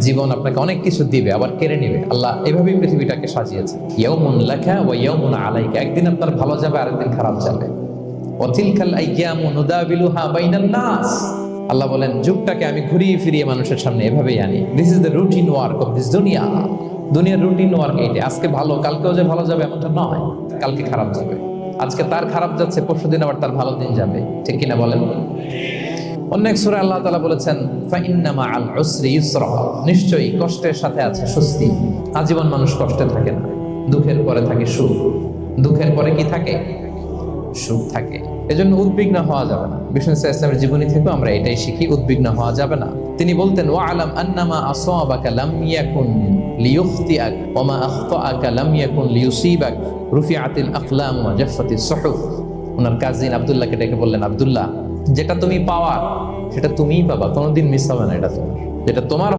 জীবন আপনাকে অনেক কিছু দিবে, আবার কেড়ে নেবে। আল্লাহ এভাবেই পৃথিবীটাকে সাজিয়েছে। ইয়াউমুন লাকা ওয়া ইয়াউমুন আলাইকা, একদিন আপনার ভালো যাবে, আরেকদিন খারাপ যাবে। ওয়া তিলকাল আইয়ামু নুদাবিলুহা বাইনান নাস, আল্লাহ বলেন যুগটাকে আমি ঘুরিয়ে ফিরিয়ে মানুষের সামনে এভাবেই আনি। This is the routine work of this দুনিয়া। দুনিয়ার রুটিন ওয়ার্ক এইটা। আজকে ভালো, কালকেও যে ভালো যাবে এমনটা নয়, কালকে খারাপ যাবে। আজকে তার খারাপ যাচ্ছে, পরশুদিন আবার তার ভালো দিন যাবে, ঠিক কিনা বলেন? অন্য এক সূরায় আল্লাহ তাআলা বলেছেন ফাইন্না মাআল উসরি ইউসরা, নিশ্চয়ই কষ্টের সাথে আছে স্বস্তি। আজীবন মানুষ কষ্টে থাকে না, দুঃখের পরে থাকে সুখ, দুঃখের পরে কি থাকে? সুখ থাকে। এজন্য উদ্বিগ্ন হওয়া যাবে না। বিষ্ণু ইসলামের জীবনী থেকে আমরা এটাই শিখি, উদ্বিগ্ন হওয়া যাবে না। তিনি বলতেন ওয়া আলাম আন্নামা আসাবাকা লাম ইয়াকুন লিয়ুখতিআক ওয়া মা আখতাআকা লাম ইয়াকুন লিয়ুসিবাক রুফিআতিল আকলাম ওয়া জাফফাতিস সুহুফ। ওনার কাজিন আব্দুল্লাহকে ডেকে বললেন, আব্দুল্লাহ, যেটা তুমি পাওয়ার সেটা তুমিই পাবা, কোনোদিন মিস হবে না। এটা তোমার, যেটা তোমার